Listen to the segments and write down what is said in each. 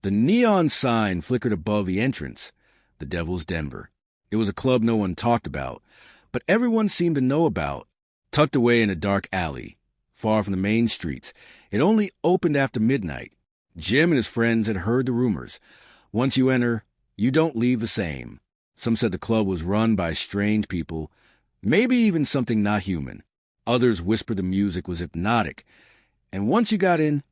The neon sign flickered above the entrance, the Devil's Denver. It was a club no one talked about, but everyone seemed to know about. Tucked away in a dark alley, far from the main streets, it only opened after midnight. Jim and his friends had heard the rumors. Once you enter, you don't leave the same. Some said the club was run by strange people, maybe even something not human. Others whispered the music was hypnotic, and once you got in,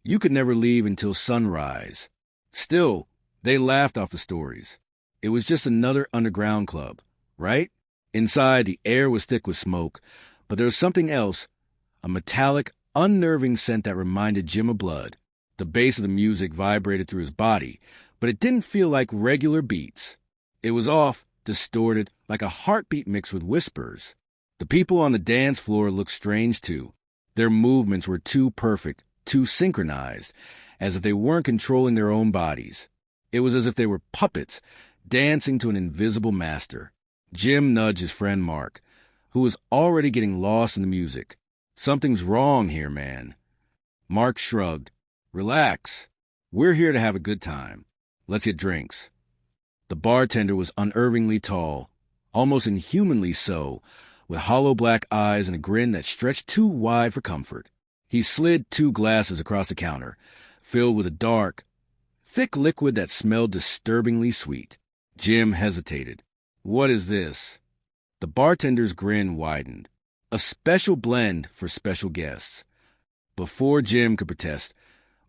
you could never leave until sunrise. Still, they laughed off the stories. It was just another underground club, right? Inside, the air was thick with smoke, but there was something else, a metallic, unnerving scent that reminded Jim of blood. The bass of the music vibrated through his body, but it didn't feel like regular beats. It was off, distorted, like a heartbeat mixed with whispers. The people on the dance floor looked strange, too. Their movements were too perfect, too synchronized, as if they weren't controlling their own bodies. It was as if they were puppets, dancing to an invisible master. Jim nudged his friend Mark, who was already getting lost in the music. "Something's wrong here, man." Mark shrugged. "Relax. We're here to have a good time. Let's get drinks." The bartender was unnervingly tall, almost inhumanly so, with hollow black eyes and a grin that stretched too wide for comfort. He slid 2 glasses across the counter, filled with a dark, thick liquid that smelled disturbingly sweet. Jim hesitated. "What is this?" The bartender's grin widened. "A special blend for special guests." Before Jim could protest,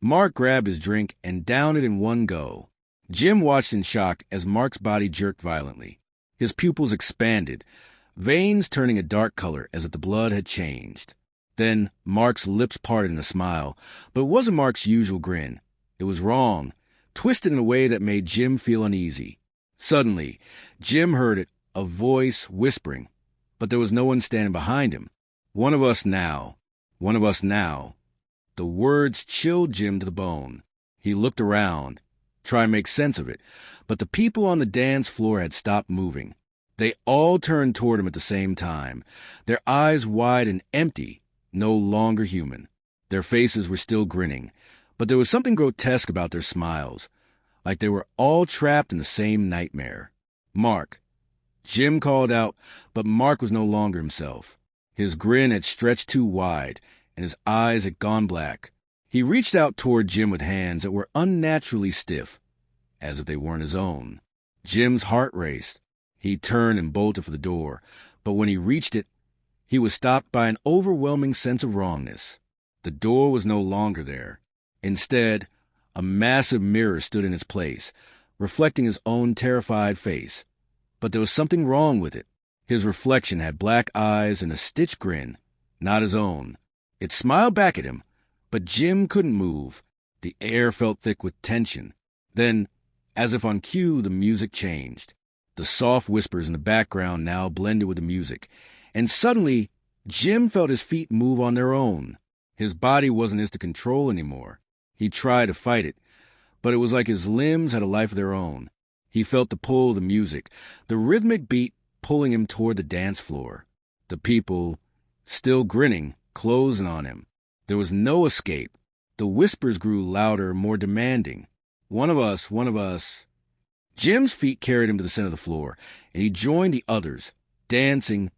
Mark grabbed his drink and downed it in one go. Jim watched in shock as Mark's body jerked violently. His pupils expanded, veins turning a dark color as if the blood had changed. Then Mark's lips parted in a smile, but it wasn't Mark's usual grin. It was wrong, twisted in a way that made Jim feel uneasy. Suddenly, Jim heard it, a voice whispering, but there was no one standing behind him. "One of us now. One of us now." The words chilled Jim to the bone. He looked around, trying to make sense of it, but the people on the dance floor had stopped moving. They all turned toward him at the same time, their eyes wide and empty, no longer human. Their faces were still grinning, but there was something grotesque about their smiles, like they were all trapped in the same nightmare. "Mark." Jim called out, but Mark was no longer himself. His grin had stretched too wide, and his eyes had gone black. He reached out toward Jim with hands that were unnaturally stiff, as if they weren't his own. Jim's heart raced. He turned and bolted for the door, but when he reached it, he was stopped by an overwhelming sense of wrongness. The door was no longer there. Instead, a massive mirror stood in its place, reflecting his own terrified face. But there was something wrong with it. His reflection had black eyes and a stitched grin, not his own. It smiled back at him, but Jim couldn't move. The air felt thick with tension. Then, as if on cue, the music changed. The soft whispers in the background now blended with the music, and suddenly, Jim felt his feet move on their own. His body wasn't his to control anymore. He tried to fight it, but it was like his limbs had a life of their own. He felt the pull of the music, the rhythmic beat pulling him toward the dance floor. The people, still grinning, closing on him. There was no escape. The whispers grew louder, more demanding. "One of us, one of us." Jim's feet carried him to the center of the floor, and he joined the others, dancing,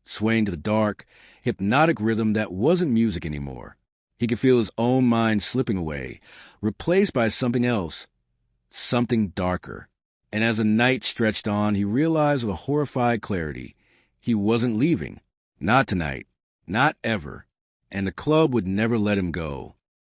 swaying to the dark, hypnotic rhythm that wasn't music anymore. He could feel his own mind slipping away, replaced by something else, something darker. And as the night stretched on, he realized with a horrified clarity, he wasn't leaving. Not tonight. Not ever. And the club would never let him go.